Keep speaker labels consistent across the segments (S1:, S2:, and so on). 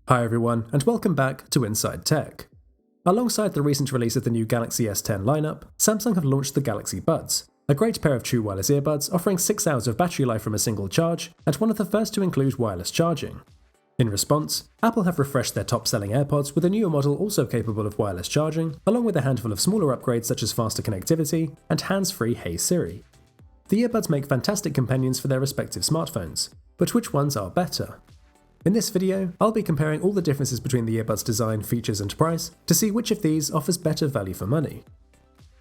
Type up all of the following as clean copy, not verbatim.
S1: Hi everyone, and welcome back to InsideTech. Alongside the recent release of the new Galaxy S10 lineup, Samsung have launched the Galaxy Buds, a great pair of true wireless earbuds offering 6 hours of battery life from a single charge, and one of the first to include wireless charging. In response, Apple have refreshed their top-selling AirPods with a newer model also capable of wireless charging, along with a handful of smaller upgrades such as faster connectivity and hands-free Hey Siri. The earbuds make fantastic companions for their respective smartphones, but which ones are better? In this video, I'll be comparing all the differences between the earbuds' design, features and price to see which of these offers better value for money.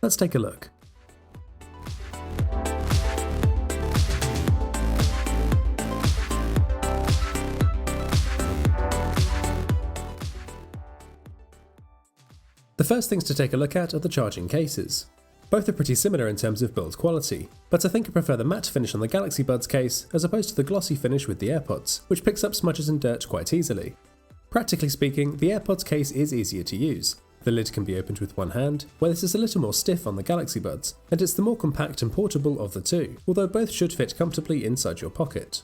S1: Let's take a look. The first things to take a look at are the charging cases. Both are pretty similar in terms of build quality, but I think I prefer the matte finish on the Galaxy Buds case as opposed to the glossy finish with the AirPods, which picks up smudges and dirt quite easily. Practically speaking, the AirPods case is easier to use. The lid can be opened with one hand, where this is a little more stiff on the Galaxy Buds, and it's the more compact and portable of the two, although both should fit comfortably inside your pocket.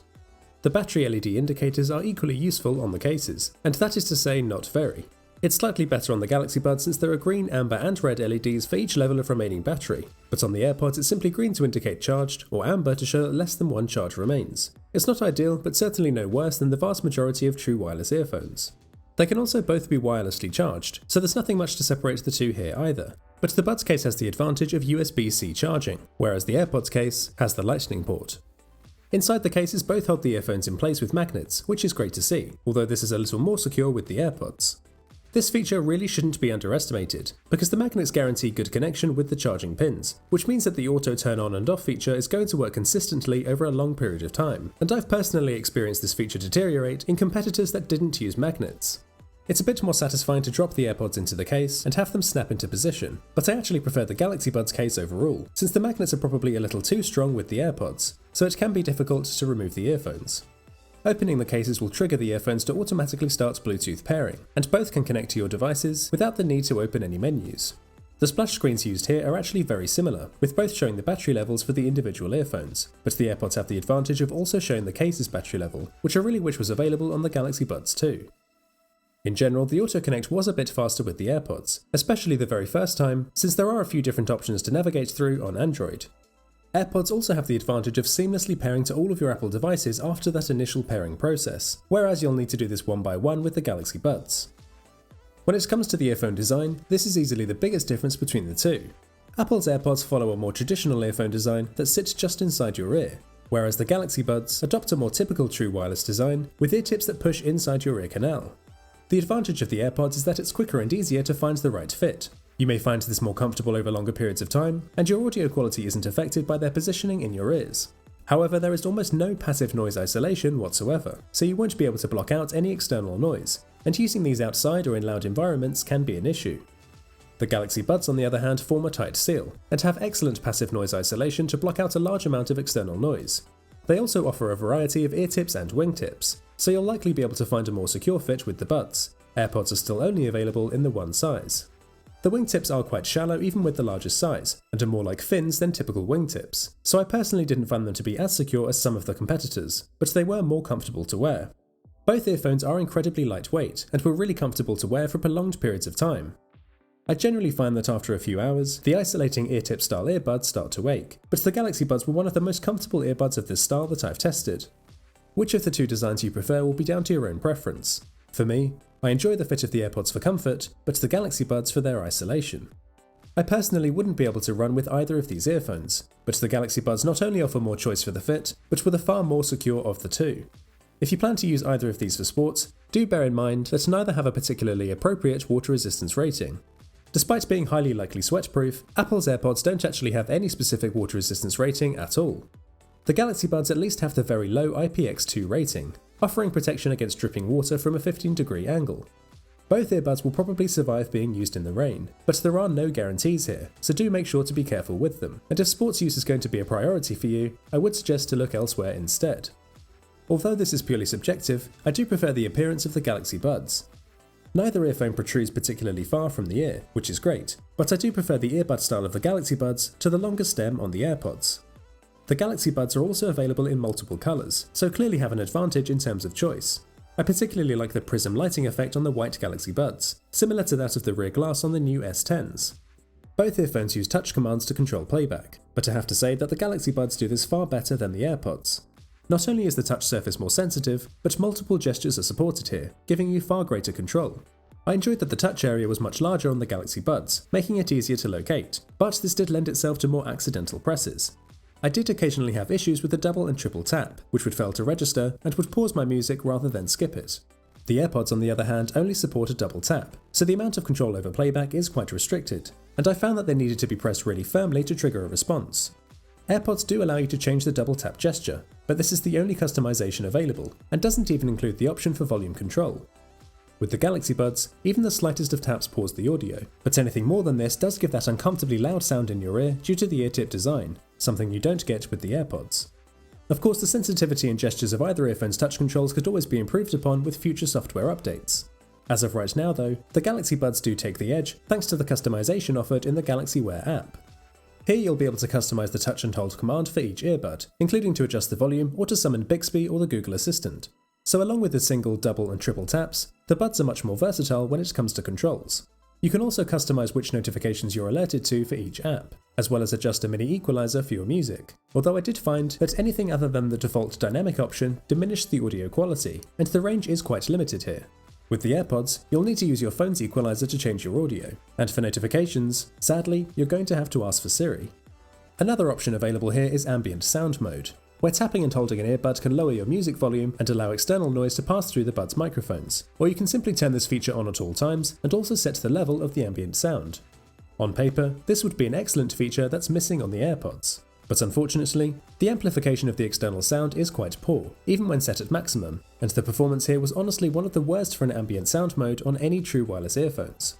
S1: The battery LED indicators are equally useful on the cases, and that is to say not very. It's slightly better on the Galaxy Buds since there are green, amber and red LEDs for each level of remaining battery, but on the AirPods it's simply green to indicate charged, or amber to show that less than one charge remains. It's not ideal, but certainly no worse than the vast majority of true wireless earphones. They can also both be wirelessly charged, so there's nothing much to separate the two here either, but the Buds case has the advantage of USB-C charging, whereas the AirPods case has the Lightning port. Inside the cases both hold the earphones in place with magnets, which is great to see, although this is a little more secure with the AirPods. This feature really shouldn't be underestimated, because the magnets guarantee good connection with the charging pins, which means that the auto turn on and off feature is going to work consistently over a long period of time, and I've personally experienced this feature deteriorate in competitors that didn't use magnets. It's a bit more satisfying to drop the AirPods into the case and have them snap into position, but I actually prefer the Galaxy Buds case overall, since the magnets are probably a little too strong with the AirPods, so it can be difficult to remove the earphones. Opening the cases will trigger the earphones to automatically start Bluetooth pairing, and both can connect to your devices without the need to open any menus. The splash screens used here are actually very similar, with both showing the battery levels for the individual earphones, but the AirPods have the advantage of also showing the case's battery level, which I really wish was available on the Galaxy Buds too. In general, the autoconnect was a bit faster with the AirPods, especially the very first time, since there are a few different options to navigate through on Android. AirPods also have the advantage of seamlessly pairing to all of your Apple devices after that initial pairing process, whereas you'll need to do this one by one with the Galaxy Buds. When it comes to the earphone design, this is easily the biggest difference between the two. Apple's AirPods follow a more traditional earphone design that sits just inside your ear, whereas the Galaxy Buds adopt a more typical true wireless design with ear tips that push inside your ear canal. The advantage of the AirPods is that it's quicker and easier to find the right fit. You may find this more comfortable over longer periods of time, and your audio quality isn't affected by their positioning in your ears. However, there is almost no passive noise isolation whatsoever, so you won't be able to block out any external noise, and using these outside or in loud environments can be an issue. The Galaxy Buds on the other hand form a tight seal, and have excellent passive noise isolation to block out a large amount of external noise. They also offer a variety of ear tips and wingtips, so you'll likely be able to find a more secure fit with the Buds. AirPods are still only available in the one size. The wingtips are quite shallow even with the largest size, and are more like fins than typical wingtips, so I personally didn't find them to be as secure as some of the competitors, but they were more comfortable to wear. Both earphones are incredibly lightweight, and were really comfortable to wear for prolonged periods of time. I generally find that after a few hours, the isolating ear tip style earbuds start to ache, but the Galaxy Buds were one of the most comfortable earbuds of this style that I've tested. Which of the two designs you prefer will be down to your own preference. For me, I enjoy the fit of the AirPods for comfort, but the Galaxy Buds for their isolation. I personally wouldn't be able to run with either of these earphones, but the Galaxy Buds not only offer more choice for the fit, but were the far more secure of the two. If you plan to use either of these for sports, do bear in mind that neither have a particularly appropriate water resistance rating. Despite being highly likely sweat-proof, Apple's AirPods don't actually have any specific water resistance rating at all. The Galaxy Buds at least have the very low IPX2 rating, offering protection against dripping water from a 15-degree angle. Both earbuds will probably survive being used in the rain, but there are no guarantees here, so do make sure to be careful with them, and if sports use is going to be a priority for you, I would suggest to look elsewhere instead. Although this is purely subjective, I do prefer the appearance of the Galaxy Buds. Neither earphone protrudes particularly far from the ear, which is great, but I do prefer the earbud style of the Galaxy Buds to the longer stem on the AirPods. The Galaxy Buds are also available in multiple colours, so clearly have an advantage in terms of choice. I particularly like the prism lighting effect on the white Galaxy Buds, similar to that of the rear glass on the new S10s. Both earphones use touch commands to control playback, but I have to say that the Galaxy Buds do this far better than the AirPods. Not only is the touch surface more sensitive, but multiple gestures are supported here, giving you far greater control. I enjoyed that the touch area was much larger on the Galaxy Buds, making it easier to locate, but this did lend itself to more accidental presses. I did occasionally have issues with the double and triple tap, which would fail to register and would pause my music rather than skip it. The AirPods on the other hand only support a double tap, so the amount of control over playback is quite restricted, and I found that they needed to be pressed really firmly to trigger a response. AirPods do allow you to change the double tap gesture, but this is the only customization available, and doesn't even include the option for volume control. With the Galaxy Buds, even the slightest of taps pause the audio, but anything more than this does give that uncomfortably loud sound in your ear due to the ear tip design, something you don't get with the AirPods. Of course, the sensitivity and gestures of either earphone's touch controls could always be improved upon with future software updates. As of right now though, the Galaxy Buds do take the edge thanks to the customization offered in the Galaxy Wear app. Here you'll be able to customize the touch and hold command for each earbud, including to adjust the volume or to summon Bixby or the Google Assistant. So along with the single, double and triple taps, the buds are much more versatile when it comes to controls. You can also customize which notifications you're alerted to for each app, as well as adjust a mini equalizer for your music, although I did find that anything other than the default dynamic option diminished the audio quality, and the range is quite limited here. With the AirPods, you'll need to use your phone's equalizer to change your audio, and for notifications, sadly, you're going to have to ask for Siri. Another option available here is ambient sound mode, where tapping and holding an earbud can lower your music volume and allow external noise to pass through the bud's microphones, or you can simply turn this feature on at all times and also set the level of the ambient sound. On paper, this would be an excellent feature that's missing on the AirPods. But unfortunately, the amplification of the external sound is quite poor, even when set at maximum, and the performance here was honestly one of the worst for an ambient sound mode on any true wireless earphones.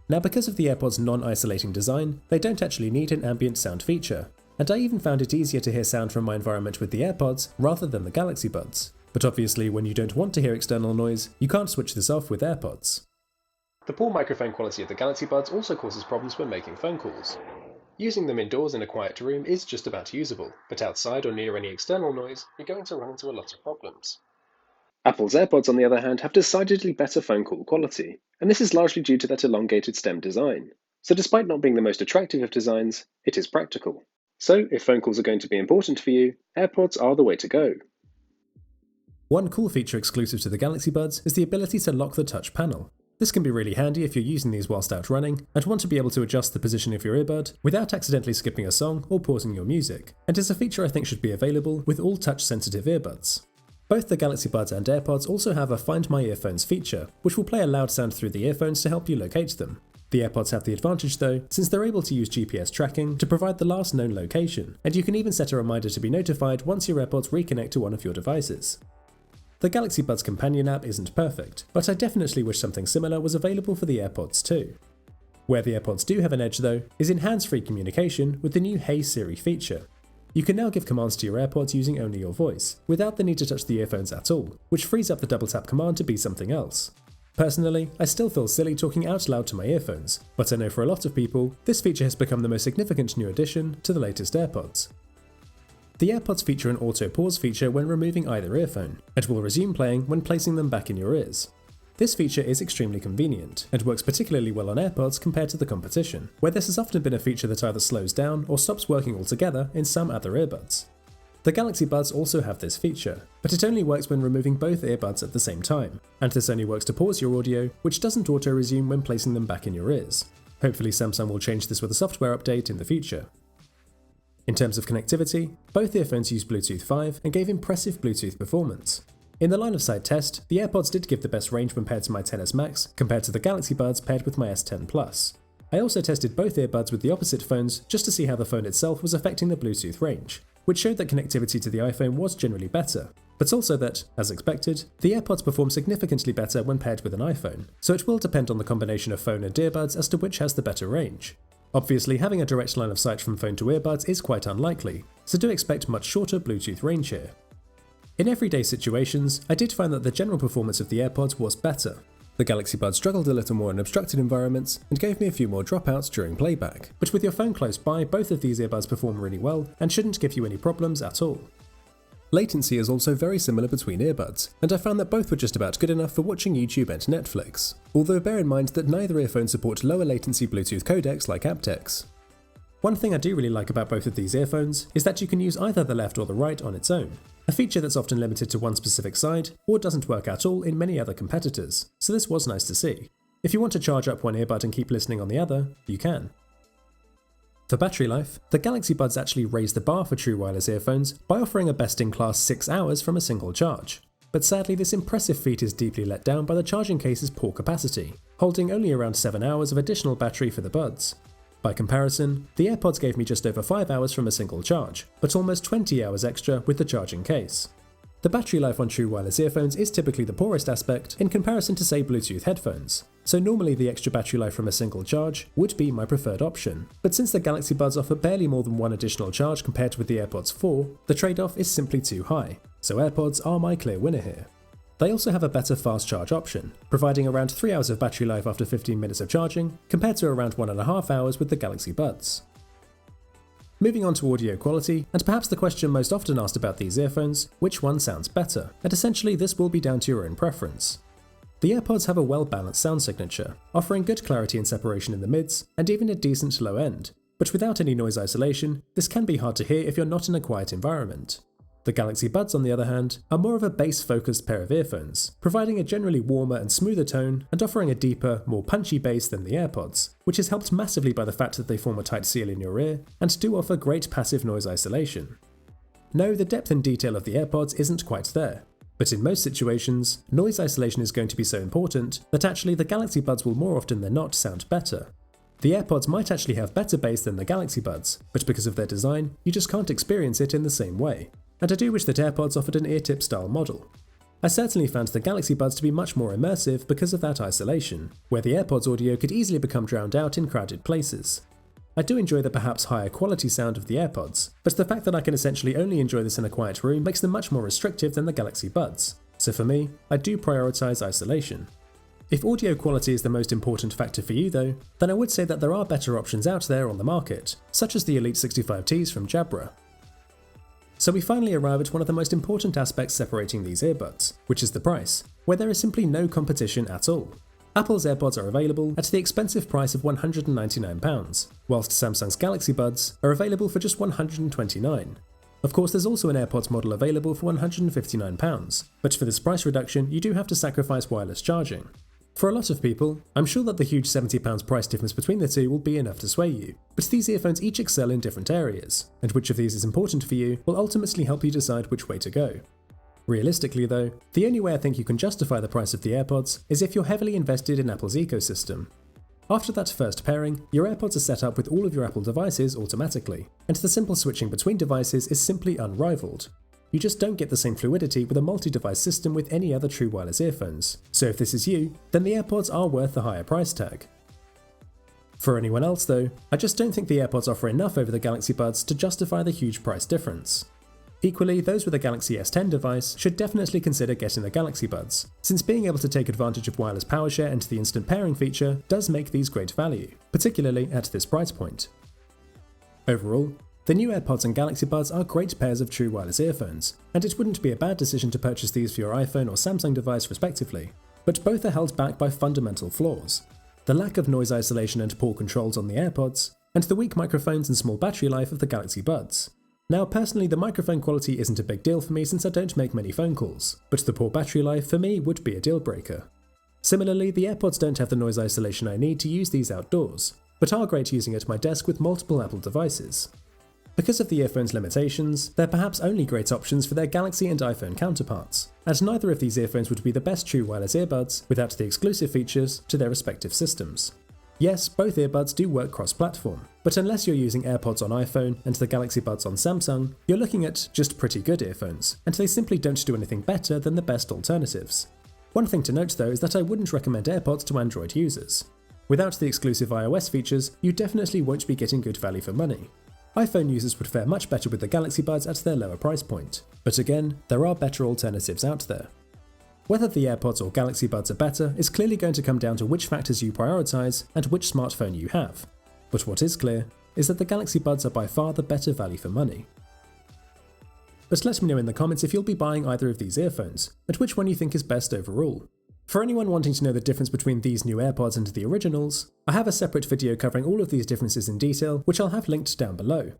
S1: Now because of the AirPods' non-isolating design, they don't actually need an ambient sound feature, and I even found it easier to hear sound from my environment with the AirPods rather than the Galaxy Buds. But obviously when you don't want to hear external noise, you can't switch this off with AirPods. The poor microphone quality of the Galaxy Buds also causes problems when making phone calls. Using them indoors in a quiet room is just about usable, but outside or near any external noise, you're going to run into a lot of problems. Apple's AirPods, on the other hand, have decidedly better phone call quality, and this is largely due to that elongated stem design. So despite not being the most attractive of designs, it is practical. So if phone calls are going to be important for you, AirPods are the way to go. One cool feature exclusive to the Galaxy Buds is the ability to lock the touch panel. This can be really handy if you're using these whilst out running and want to be able to adjust the position of your earbud without accidentally skipping a song or pausing your music, and is a feature I think should be available with all touch-sensitive earbuds. Both the Galaxy Buds and AirPods also have a Find My Earphones feature, which will play a loud sound through the earphones to help you locate them. The AirPods have the advantage though, since they're able to use GPS tracking to provide the last known location, and you can even set a reminder to be notified once your AirPods reconnect to one of your devices. The Galaxy Buds companion app isn't perfect, but I definitely wish something similar was available for the AirPods too. Where the AirPods do have an edge though, is in hands-free communication with the new Hey Siri feature. You can now give commands to your AirPods using only your voice, without the need to touch the earphones at all, which frees up the double tap command to be something else. Personally, I still feel silly talking out loud to my earphones, but I know for a lot of people, this feature has become the most significant new addition to the latest AirPods. The AirPods feature an auto pause feature when removing either earphone, and will resume playing when placing them back in your ears. This feature is extremely convenient, and works particularly well on AirPods compared to the competition, where this has often been a feature that either slows down or stops working altogether in some other earbuds. The Galaxy Buds also have this feature, but it only works when removing both earbuds at the same time, and this only works to pause your audio, which doesn't auto-resume when placing them back in your ears. Hopefully Samsung will change this with a software update in the future. In terms of connectivity, both earphones use Bluetooth 5 and gave impressive Bluetooth performance. In the line-of-sight test, the AirPods did give the best range when paired to my XS Max compared to the Galaxy Buds paired with my S10 Plus. I also tested both earbuds with the opposite phones just to see how the phone itself was affecting the Bluetooth range, which showed that connectivity to the iPhone was generally better, but also that, as expected, the AirPods perform significantly better when paired with an iPhone, so it will depend on the combination of phone and earbuds as to which has the better range. Obviously, having a direct line of sight from phone to earbuds is quite unlikely, so do expect much shorter Bluetooth range here. In everyday situations, I did find that the general performance of the AirPods was better. The Galaxy Buds struggled a little more in obstructed environments and gave me a few more dropouts during playback, but with your phone close by, both of these earbuds perform really well and shouldn't give you any problems at all. Latency is also very similar between earbuds, and I found that both were just about good enough for watching YouTube and Netflix, although bear in mind that neither earphones support lower latency Bluetooth codecs like aptX. One thing I do really like about both of these earphones is that you can use either the left or the right on its own, a feature that's often limited to one specific side or doesn't work at all in many other competitors, so this was nice to see. If you want to charge up one earbud and keep listening on the other, you can. For battery life, the Galaxy Buds actually raised the bar for true wireless earphones by offering a best-in-class 6 hours from a single charge. But sadly, this impressive feat is deeply let down by the charging case's poor capacity, holding only around 7 hours of additional battery for the buds. By comparison, the AirPods gave me just over 5 hours from a single charge, but almost 20 hours extra with the charging case. The battery life on true wireless earphones is typically the poorest aspect in comparison to, say, Bluetooth headphones, so normally the extra battery life from a single charge would be my preferred option. But since the Galaxy Buds offer barely more than one additional charge compared with the AirPods 4, the trade-off is simply too high, so AirPods are my clear winner here. They also have a better fast charge option, providing around 3 hours of battery life after 15 minutes of charging, compared to around 1.5 hours with the Galaxy Buds. Moving on to audio quality, and perhaps the question most often asked about these earphones, which one sounds better? And essentially this will be down to your own preference. The AirPods have a well-balanced sound signature, offering good clarity and separation in the mids, and even a decent low end, but without any noise isolation, this can be hard to hear if you're not in a quiet environment. The Galaxy Buds, on the other hand, are more of a bass-focused pair of earphones, providing a generally warmer and smoother tone and offering a deeper, more punchy bass than the AirPods, which is helped massively by the fact that they form a tight seal in your ear and do offer great passive noise isolation. No, the depth and detail of the AirPods isn't quite there, but in most situations, noise isolation is going to be so important that actually the Galaxy Buds will more often than not sound better. The AirPods might actually have better bass than the Galaxy Buds, but because of their design, you just can't experience it in the same way. And I do wish that AirPods offered an ear-tip style model. I certainly found the Galaxy Buds to be much more immersive because of that isolation, where the AirPods audio could easily become drowned out in crowded places. I do enjoy the perhaps higher quality sound of the AirPods, but the fact that I can essentially only enjoy this in a quiet room makes them much more restrictive than the Galaxy Buds, so for me, I do prioritise isolation. If audio quality is the most important factor for you though, then I would say that there are better options out there on the market, such as the Elite 65Ts from Jabra. So we finally arrive at one of the most important aspects separating these earbuds, which is the price, where there is simply no competition at all. Apple's AirPods are available at the expensive price of £199, whilst Samsung's Galaxy Buds are available for just £129. Of course, there's also an AirPods model available for £159, but for this price reduction you do have to sacrifice wireless charging. For a lot of people, I'm sure that the huge £70 price difference between the two will be enough to sway you, but these earphones each excel in different areas, and which of these is important for you will ultimately help you decide which way to go. Realistically though, the only way I think you can justify the price of the AirPods is if you're heavily invested in Apple's ecosystem. After that first pairing, your AirPods are set up with all of your Apple devices automatically, and the simple switching between devices is simply unrivaled. You just don't get the same fluidity with a multi-device system with any other true wireless earphones, so if this is you, then the AirPods are worth the higher price tag. For anyone else though, I just don't think the AirPods offer enough over the Galaxy Buds to justify the huge price difference. Equally, those with a Galaxy S10 device should definitely consider getting the Galaxy Buds, since being able to take advantage of wireless power share and the instant pairing feature does make these great value, particularly at this price point. Overall, the new AirPods and Galaxy Buds are great pairs of true wireless earphones, and it wouldn't be a bad decision to purchase these for your iPhone or Samsung device respectively, but both are held back by fundamental flaws: the lack of noise isolation and poor controls on the AirPods, and the weak microphones and small battery life of the Galaxy Buds. Now personally, the microphone quality isn't a big deal for me since I don't make many phone calls, but the poor battery life for me would be a deal breaker. Similarly, the AirPods don't have the noise isolation I need to use these outdoors, but are great using at my desk with multiple Apple devices. Because of the earphone's limitations, they're perhaps only great options for their Galaxy and iPhone counterparts, and neither of these earphones would be the best true wireless earbuds without the exclusive features to their respective systems. Yes, both earbuds do work cross-platform, but unless you're using AirPods on iPhone and the Galaxy Buds on Samsung, you're looking at just pretty good earphones, and they simply don't do anything better than the best alternatives. One thing to note though is that I wouldn't recommend AirPods to Android users. Without the exclusive iOS features, you definitely won't be getting good value for money. iPhone users would fare much better with the Galaxy Buds at their lower price point, but again, there are better alternatives out there. Whether the AirPods or Galaxy Buds are better is clearly going to come down to which factors you prioritise and which smartphone you have. But what is clear is that the Galaxy Buds are by far the better value for money. But let me know in the comments if you'll be buying either of these earphones, and which one you think is best overall. For anyone wanting to know the difference between these new AirPods and the originals, I have a separate video covering all of these differences in detail, which I'll have linked down below.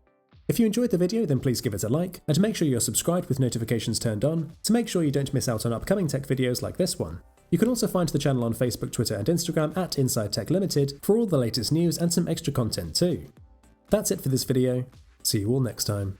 S1: If you enjoyed the video, then please give it a like, and make sure you're subscribed with notifications turned on to make sure you don't miss out on upcoming tech videos like this one. You can also find the channel on Facebook, Twitter and Instagram at InsideTech Limited for all the latest news and some extra content too. That's it for this video. See you all next time.